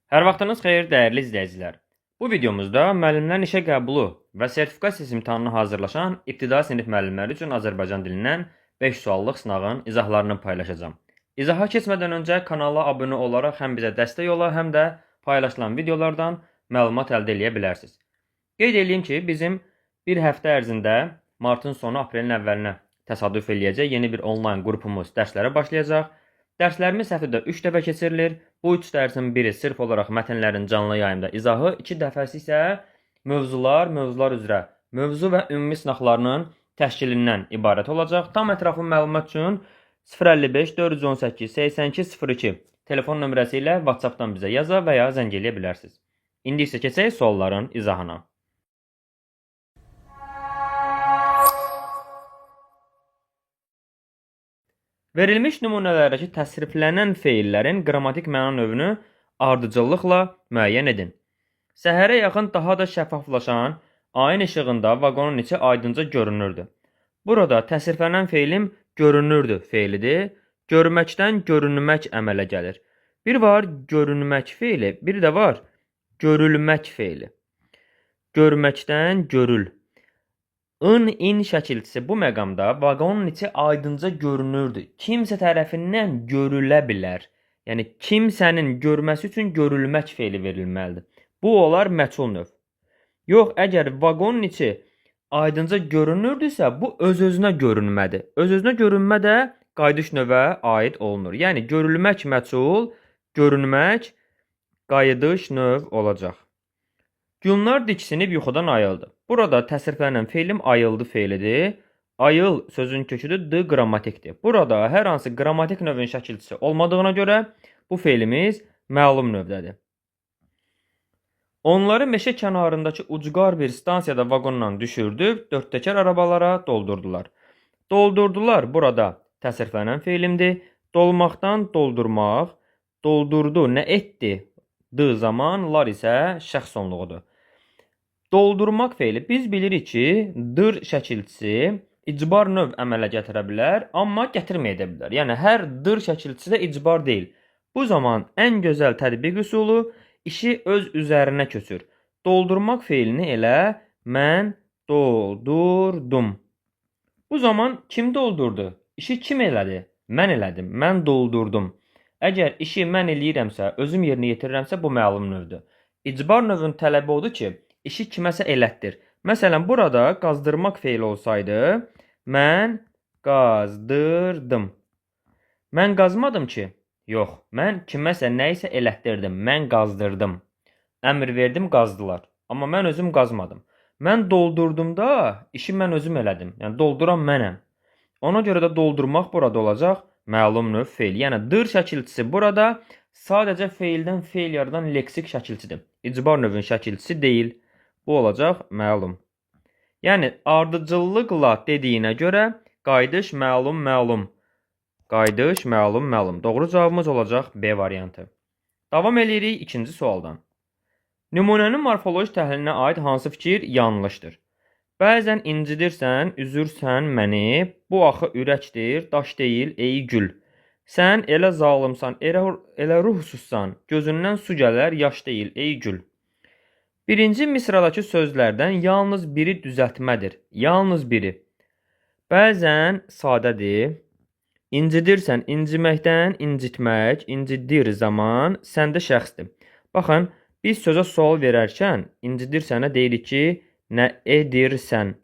Hər vaxtınız xeyir, dəyərli izləyicilər. Bu videomuzda müəllimlərin işə qəbulu və sertifikasiya imtahanına hazırlaşan ibtidai sinif müəllimləri üçün Azərbaycan dilindən 5 suallıq sınağın izahlarını paylaşacağam. İzaha keçmədən öncə kanala abunə olaraq həm bizə dəstək ola, həm də paylaşılan videolardan məlumat əldə edə bilərsiniz. Qeyd edeyim ki, bizim bir həftə ərzində martın sonu, aprelin əvvəlinə təsadüf eləyəcək yeni bir onlayn qrupumuz dərslərə başlayacaq. Dərslərimiz həftədə 3 dəfə keçirilir. Bu 3 dərsin biri sırf olaraq mətnlərin canlı yayımda izahı, 2 dəfəsi isə mövzular üzrə mövzu və ümumi sınaqlarının təşkilindən ibarət olacaq. Tam ətraflı məlumat üçün 055 418 8202 telefon nömrəsi ilə WhatsApp-dan bizə yaza və ya zəng eləyə bilərsiniz. İndi isə keçək sualların izahına. Verilmiş nümunələrdəki təsriflənən feillərin qrammatik məna növünü ardıcıllıqla müəyyən edin. Səhərə yaxın daha da şəffaflaşan ayın işığında vaqonun içi aydınca görünürdü. Burada təsriflənən feilim görünürdü feilidir. Görməkdən görünmək əmələ gəlir. Bir var görünmək feili, bir də var görülmək feili. Görməkdən görül. In şəkilçisi bu məqamda vaqonun içi aydınca görünürdü. Kimsə tərəfindən görülə bilər. Yəni kimsənin görməsi üçün görülmək feili verilməlidir. Bu olar məchul növ. Yox, əgər vaqonun içi aydınca görünürdüsə, bu öz-özünə görünmədir. Öz-özünə görünmə də qayıdış növə aid olunur. Yəni görülmək məchul, görünmək qayıdış növ olacaq. Günlər diksinib yuxudan ayıldı. Burada təsriflənən feilim ayıldı feilidir. Ayıl sözün köküdür, d qrammatikdir. Burada hər hansı qrammatik növün şəkilçisi olmadığına görə bu feilimiz məlum növdədir. Onları meşə kənarındakı ucqar bir stansiyada vaqonla düşürdüb, dördtəkər arabalara doldurdular. Doldurdular burada təsriflənən feilimdir. Dolmaqdan doldurmaq, doldurdu nə etdi? D zaman, lar isə şəxs sonluğudur. Doldurmaq feili. Biz bilirik ki, dır şəkilçisi icbar növ əmələ gətirə bilər, amma gətirməyə də bilər. Yəni, hər dır şəkilçisi də icbar deyil. Bu zaman ən gözəl tətbiq üsulu işi öz üzərinə köçür. Doldurmaq feilini elə mən doldurdum. Bu zaman kim doldurdu? İşi kim elədi? Mən elədim, mən doldurdum. Əgər işi mən eləyirəmsə, özüm yerinə yetirirəmsə, bu məlum növdür. İcbar növün tələbi odur ki, işi kiməsə elətdir. Məsələn, burada qazdırmaq feili olsaydı, mən qazdırdım. Mən qazmadım ki, yox, mən kiməsə nəyisə elətdirdim, mən qazdırdım. Əmr verdim, qazdılar. Amma mən özüm qazmadım. Mən doldurdumda işi mən özüm elədim. Yəni, dolduran mənəm. Ona görə də doldurmaq burada olacaq məlum növ feil. Yəni, dır şəkilçisi burada sadəcə feildən feil yaradan leksik şəkilçidir. İcbar növün şəkilçisi deyil. Bu olacaq məlum. Yəni, ardıcıllıqla dediyinə görə qayıdış məlum. Qayıdış məlum. Doğru cavabımız olacaq B variantı. Davam edirik ikinci sualdan. Nümunənin morfoloji təhlilinə aid hansı fikir yanlışdır? Bəzən incidirsən, üzürsən məni, bu axı ürəkdir, daş deyil, ey gül. Sən elə zalımsan, elə ruhsuzsan, gözündən su gələr, yaş deyil, ey gül. Birinci misradakı sözlərdən yalnız biri düzəltmədir. Yalnız biri. Bəzən sadədir. İncidirsən, inciməkdən incitmək, incidir zaman səndə şəxsdir. Baxın, biz sözə sual verərkən incidirsənə deyirik ki, nə edirsən?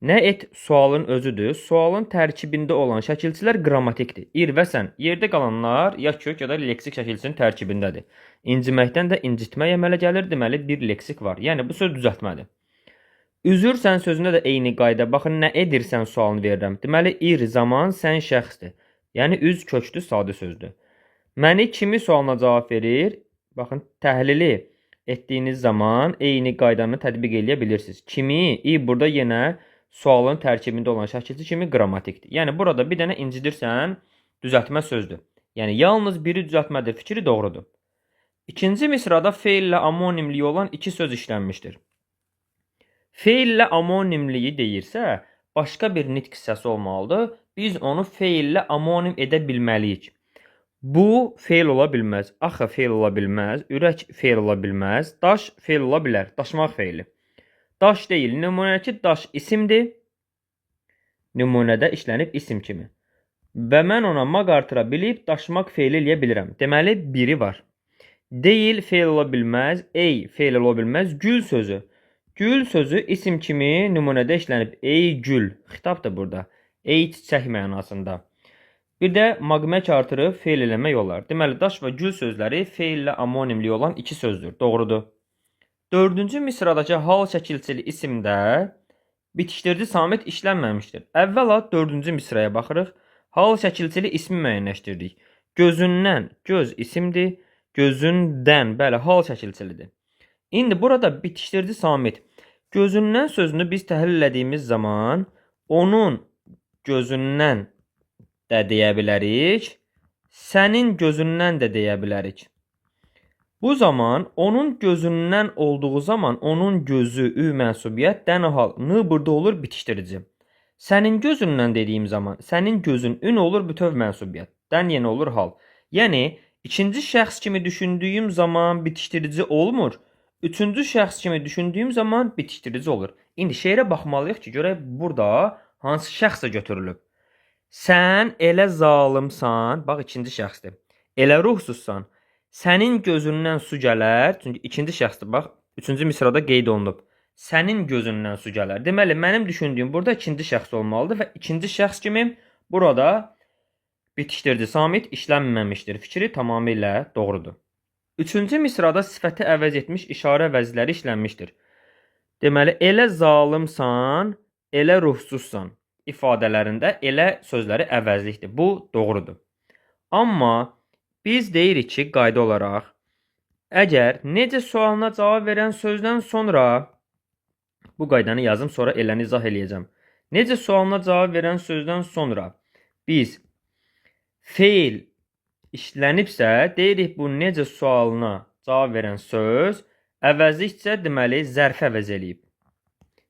Nə et sualın özüdür. Sualın tərkibində olan şəkilçilər qrammatikdir. İr və sən. Yerdə qalanlar ya kök ya da leksik şəkilçinin tərkibindədir. İnciməkdən də incitmək əmələ gəlir. Deməli, bir leksik var. Yəni, bu söz düzəltmədir. Üzürsən sözündə də eyni qayda. Baxın, nə edirsən sualını verirəm. Deməli, ir zaman sən şəxsdir. Yəni, üz kökdür, sadə sözdür. Məni kimi sualına cavab verir. Baxın, təhlili etdiyiniz zaman eyni qaydanı tətbiq edə bilirsiniz. Kimi, burada yenə sualın tərkibində olan şəkilçi kimi qrammatikdir. Yəni, burada bir dənə incidirsən, düzəltmə sözdür. Yəni, yalnız biri düzəltmədir, fikri doğrudur. İkinci misrada feillə amonimliyi olan iki söz işlənmişdir. Feillə amonimliyi deyirsə, başqa bir nitq hissəsi olmalıdır. Biz onu feillə amonim edə bilməliyik. Bu feil ola bilməz. Axı feil ola bilməz. Ürək feil ola bilməz. Daş feil ola bilər. Daşmaq feili. Daş deyil. Nümunədəki daş isimdir. Nümunədə işlənib isim kimi. Və mən ona maq artıra bilib daşmaq feili eləyə bilirəm. Deməli, biri var. Deyil feil ola bilməz. Ey feil ola bilməz. Gül sözü. Gül sözü isim kimi nümunədə işlənib. Ey gül. Xitab da burada. Ey çiçək mənasında. Bir də maqmək artırıb feil eləmək olar. Deməli, daş və gül sözləri feillə amonimli olan iki sözdür. Doğrudur. Dördüncü misradakı hal şəkilçili isimdə bitişdirici samit işlənməmişdir. Əvvəla dördüncü misraya baxırıq. Hal şəkilçili ismi müəyyənləşdirdik. Gözündən, göz isimdir. Gözündən, bəli, hal şəkilçilidir. İndi burada bitişdirici samit. Gözündən sözünü biz təhlil etdiyimiz zaman onun gözündən də deyə bilərik. Sənin gözündən də deyə bilərik. Bu zaman onun gözündən olduğu zaman onun gözü, ü mənsubiyyət, dənhal, n burada olur bitişdirici. Sənin gözündən dediyim zaman sənin gözün ün olur bütöv mənsubiyyət. Dən yenə olur hal. Yəni ikinci şəxs kimi düşündüyüm zaman bitişdirici olmur. Üçüncü şəxs kimi düşündüyüm zaman bitişdirici olur. İndi şeirə baxmalıyıq ki, görək burada hansı şəxsə götürülüb. Sən elə zalımsan, bax ikinci şəxsdir. Elə ruhsuzsan. Sənin gözündən su gələr, çünki ikinci şəxsdir, bax, üçüncü misrada qeyd olunub. Sənin gözündən su gələr. Deməli, mənim düşündüyüm burada ikinci şəxs olmalıdır və ikinci şəxs kimi burada bitişdirici samit işlənməmişdir. Fikri tamamilə doğrudur. Üçüncü misrada sifəti əvəz etmiş işarə əvəzləri işlənmişdir. Deməli, elə zalımsan, elə ruhsuzsan ifadələrində elə sözləri əvəzlikdir. Bu doğrudur. Amma biz deyirik ki, qayda olaraq, əgər necə sualına cavab verən sözdən sonra, bu qaydanı yazım, sonra eləni izah eləyəcəm. Necə sualına cavab verən sözdən sonra biz feil işlənibsə, deyirik bu necə sualına cavab verən söz əvəzlikcə deməli zərfi əvəz eləyib.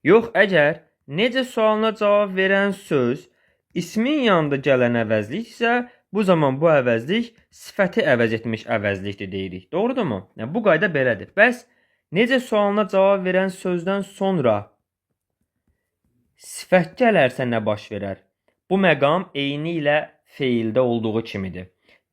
Yox, əgər necə sualına cavab verən söz ismin yanında gələn əvəzliksə, bu zaman bu əvəzlik sifəti əvəz etmiş əvəzlikdir deyirik. Doğrudurmu? Yəni, bu qayda belədir. Bəs necə sualına cavab verən sözdən sonra sifət gələrsə nə baş verər? Bu məqam eyni ilə feildə olduğu kimidir.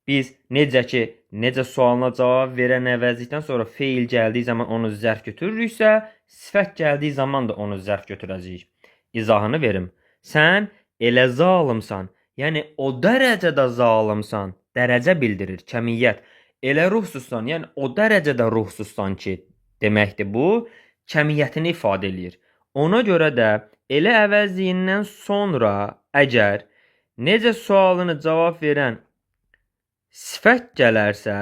Biz necə ki, necə sualına cavab verən əvəzlikdən sonra feil gəldiyi zaman onu zərf götürürüksə, sifət gəldiyi zaman da onu zərf götürəcəyik. İzahını verim. Sən elə zalımsan, yəni o dərəcədə zalımsan, dərəcə bildirir, kəmiyyət. Elə ruhsuzsan, yəni o dərəcədə ruhsuzsan ki, deməkdir bu, kəmiyyətini ifadə edir. Ona görə də elə əvəzliyindən sonra əgər necə sualını cavab verən sifət gələrsə,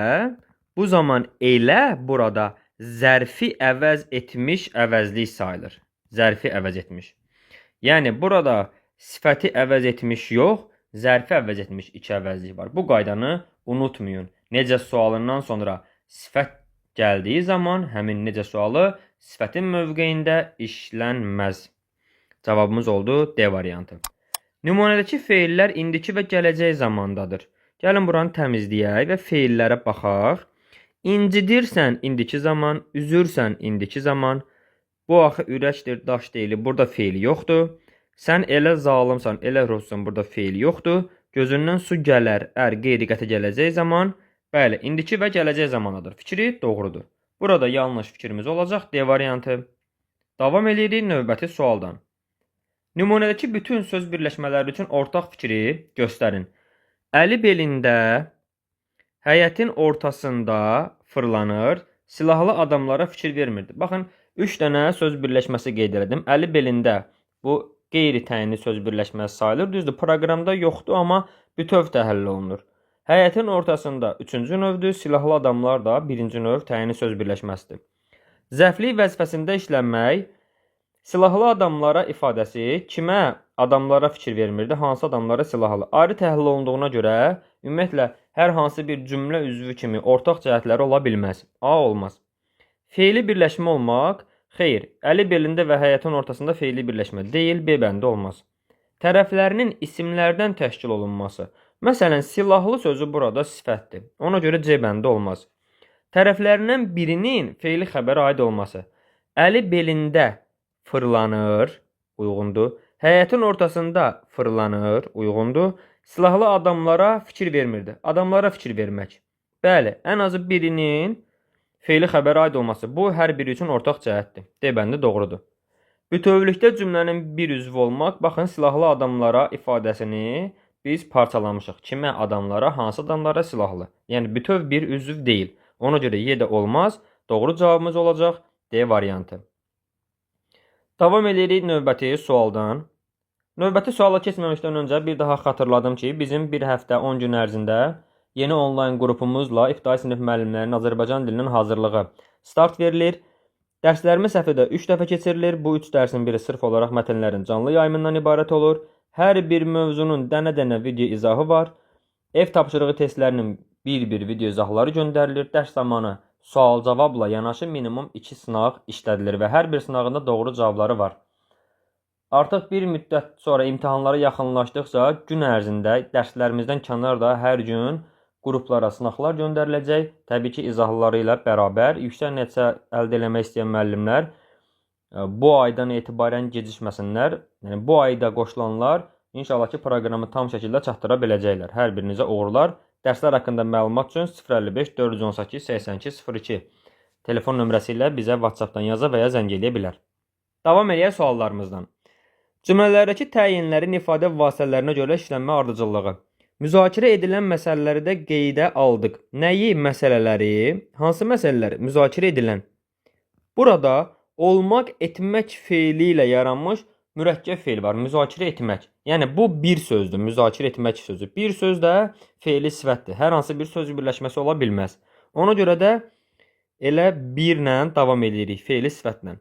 bu zaman elə burada zərfi əvəz etmiş əvəzlik sayılır. Zərfi əvəz etmiş. Yəni, burada sifəti əvəz etmiş yox, zərfi əvəz etmiş iki əvəzlik var. Bu qaydanı unutmayın. Necə sualından sonra sifət gəldiyi zaman həmin necə sualı sifətin mövqeyində işlənməz. Cavabımız oldu D variantı. Nümunədəki feillər indiki və gələcək zamandadır. Gəlin buranı təmizləyək və feillərə baxaq. İncidirsən indiki zaman, üzürsən indiki zaman. Bu axı ürəkdir, daş deyil. Burada feil yoxdur. Sən elə zalımsan, elə ruhsan. Burada feil yoxdur. Gözündən su gələr, qeyri-qəti gələcək zaman. Bəli, indiki və gələcək zamanıdır. Fikri doğrudur. Burada yanlış fikrimiz olacaq. D variantı. Davam edirik növbəti sualdan. Nümunədəki bütün söz birləşmələri üçün ortaq fikri göstərin. Əli belində, həyətin ortasında fırlanır, silahlı adamlara fikir vermirdi. Baxın, 3 dənə söz birləşməsi qeyd elədim. Əli belində, bu qeyri-təyinli söz birləşməsi sayılır. Düzdür, proqramda yoxdur, amma bütöv təhlil olunur. Həyətin ortasında 3-cü növdür, silahlı adamlar da 1-ci növ təyinli söz birləşməsidir. Zəflik vəzifəsində işlənmək, silahlı adamlara ifadəsi kimə adamlara fikir vermirdi, hansı adamlara silahlı. Ayrı təhlil olunduğuna görə, ümumiyyətlə, hər hansı bir cümlə üzvü kimi ortaq cəhətləri ola bilməz. A olmaz. Feili birləşmə olmaq, xeyr, əli belində və həyətin ortasında feili birləşmə deyil, B bəndə olmaz. Tərəflərinin isimlərdən təşkil olunması. Məsələn, silahlı sözü burada sifətdir. Ona görə C bəndi olmaz. Tərəflərindən birinin feili xəbərə aid olması. Əli belində fırlanır, uyğundur. Həyətin ortasında fırlanır, uyğundur. Silahlı adamlara fikir vermirdi. Adamlara fikir vermək. Bəli, ən azı birinin feili xəbərə aid olması. Bu, hər biri üçün ortaq cəhətdir. D bəndi doğrudur. Bütövlükdə cümlənin bir üzvü olmaq. Baxın, silahlı adamlara ifadəsini biz parçalamışıq. Kimə? Adamlara, hansı adamlara? Silahlı. Yəni, bütöv bir üzv deyil. Ona görə Y də olmaz. Doğru cavabımız olacaq D variantı. Davam edirik növbəti sualdan. Növbəti suala keçməmişdən öncə bir daha xatırladım ki, bizim bir həftə 10 gün ərzində yeni onlayn qrupumuzla ibtidai sinif müəllimlərinin Azərbaycan dilinin hazırlığı start verilir. Dərslərimiz həftədə 3 dəfə keçirilir. Bu 3 dərsin biri sırf olaraq mətnlərin canlı yayımından ibarət olur. Hər bir mövzunun dənə-dənə video izahı var. Ev tapşırığı testlərinin bir-bir video izahları göndərilir. Dərs zamanı sual-cavabla yanaşı minimum 2 sınaq işlədilir və hər bir sınağında doğru cavabları var. Artıq bir müddət sonra imtahanlara yaxınlaşdıqca gün ərzində dərslərimizdən kənar da hər gün qruplara sınaqlar göndəriləcək. Təbii ki, izahları ilə bərabər yüksək nəticə əldə etmək istəyən müəllimlər bu aydan etibarən gecikməsinlər. Yəni, bu ayda qoşulanlar inşallah ki, proqramı tam şəkildə çatdıra biləcəklər. Hər birinizə uğurlar. Dərslər haqqında məlumat üçün 055 418 82 02 telefon nömrəsi ilə bizə WhatsApp-dan yaza və ya zəng edə bilər. Davam edək suallarımızdan. Cümlələrdəki təyinlərin ifadə vasitələrinə görə işlənmə ardıcıllığı. Müzakirə edilən məsələləri də qeydə aldıq. Nəyi, məsələləri? Hansı məsələlər? Müzakirə edilən. Burada olmaq, etmək feili ilə yaranmış mürəkkəb feil var. Müzakirə etmək. Yəni, bu bir sözdür. Müzakirə etmək sözü. Bir söz də feili sifətdir. Hər hansı bir söz birləşməsi ola bilməz. Ona görə də elə birlə davam edirik. Feili sifətlə.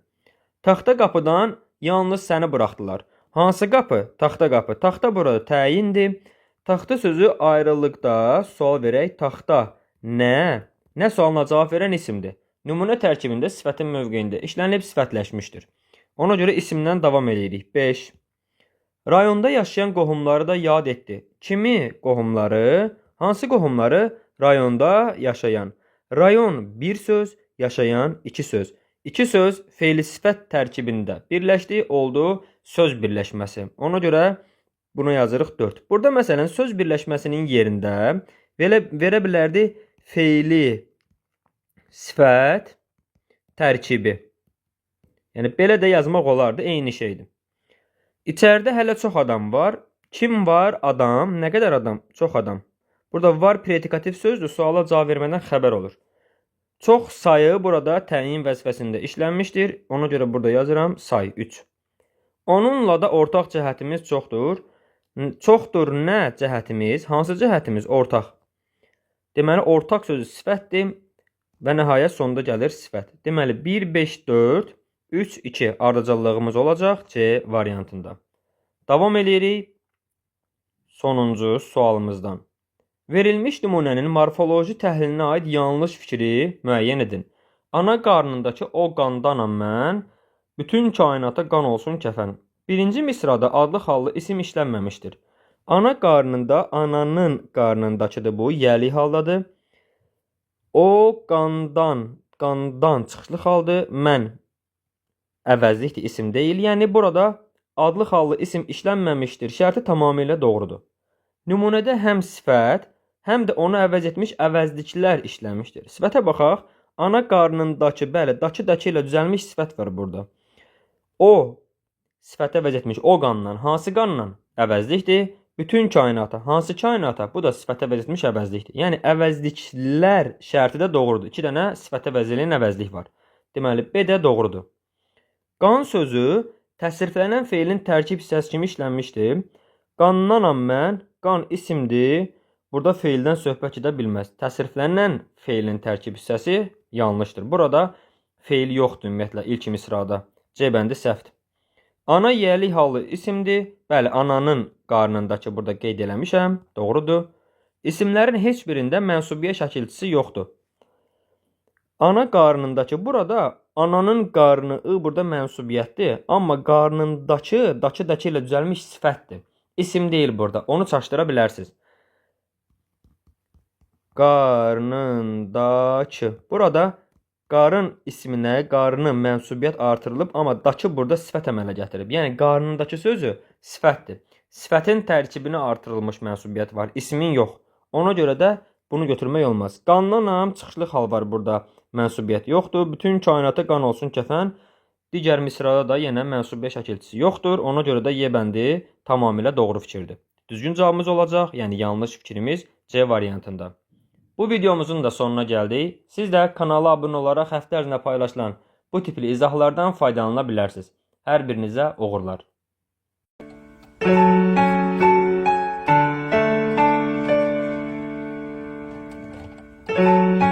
Taxta qapıdan yalnız səni buraxdılar. Hansı qapı? Taxta qapı. Taxta burada təyindir. Taxta sözü ayrılıqda sual verək. Taxta nə? Nə sualına cavab verən isimdir. Nümunə tərkibində sifətin mövqeyində işlənilib sifətləşmişdir. Ona görə isimdən davam edirik. 5. Rayonda yaşayan qohumları da yad etdi. Kimi qohumları? Hansı qohumları? Rayonda yaşayan. Rayon bir söz, yaşayan iki söz. İki söz feili sifət tərkibində birləşdi, oldu söz birləşməsi. Ona görə buna yazırıq 4. Burada məsələn söz birləşməsinin yerində verə bilərdi feili sifət tərkibi. Yəni belə də yazmaq olardı, eyni şeydir. İçəridə hələ çox adam var. Kim var? Adam. Nə qədər adam? Çox adam. Burada var predikativ sözdür, suala cavab vermədən xəbər olur. Çox sayı burada təyin vəzifəsində işlənmişdir. Ona görə burada yazıram say 3. Onunla da ortaq cəhətimiz çoxdur. Çoxdur nə cəhətimiz? Hansı cəhətimiz? Ortaq. Deməli, ortaq sözü sifətdir və nəhayət sonda gəlir sifət. Deməli, 1, 5, 4, 3, 2 ardıcıllığımız olacaq C variantında. Davam edirik sonuncu sualımızdan. Verilmiş nümunənin morfoloji təhlilinə aid yanlış fikri müəyyən edin. Ana qarnındakı o qandanam mən, bütün kainata qan olsun kəfən. Birinci misrada adlı xallı isim işlənməmişdir. Ana qarnında, ananın qarnındakıdır bu, yəli haldadır. O qandan çıxışlı xaldır, mən əvəzlikdir, isim deyil. Yəni, burada adlı xallı isim işlənməmişdir. Şərti tamamilə doğrudur. Nümunədə həm sifət, həm də onu əvəz etmiş əvəzliklər işlənmişdir. Sifətə baxaq. Ana qarnındakı, bəli, dakı ilə düzəlmiş sifət var burada. O, sifətə əvəz etmiş o qandan, hansı qandan? Əvəzlikdir. Bütün kainata, hansı kainata? Bu da sifətə əvəz etmiş əvəzlikdir. Yəni, əvəzliklər şərti də doğrudur. 2 dənə sifətə əvəz edilən əvəzlik var. Deməli, B də doğrudur. Qan sözü təsriflənən feilin tərkib hissəsi kimi işlənmişdir. Qandanam mən, qan isimdir. Burada feildən söhbət edə bilməz. Təsriflənən feilin tərkib hissəsi yanlışdır. Burada feil yoxdur ümumiyyətlə ilk misrada. C bəndi səhvdir. Ana yəli halı isimdir. Bəli, ananın qarnındakı burada qeyd eləmişəm. Doğrudur. İsimlərin heç birində mənsubiyə şəkilçisi yoxdur. Ana qarnındakı burada ananın qarnı burada mənsubiyyətdir. Amma qarnındakı, dakı ilə düzəlmiş sifətdir. İsim deyil burada. Onu çaşdıra bilərsiniz. qarnındakı. Burada qarın isminə, qarının mənsubiyyət artırılıb, amma dakı burada sifət əmələ gətirib. Yəni qarnındakı sözü sifətdir. Sifətin tərkibinə artırılmış mənsubiyyət var, ismin yox. Ona görə də bunu götürmək olmaz. Qandanam, çıxışlı hal var burada. Mənsubiyyət yoxdur. Bütün kainata qan olsun kəfən. Digər misrada da yenə mənsubiyyət şəkilçisi yoxdur. Ona görə də Y bəndi tamamilə doğru fikirdir. Düzgün cavabımız olacaq, yəni yanlış fikrimiz C variantında. Bu videomuzun da sonuna gəldik. Siz də kanala abunə olaraq həftə ərzində paylaşılan bu tipli izahlardan faydalana bilərsiniz. Hər birinizə uğurlar. Thank you.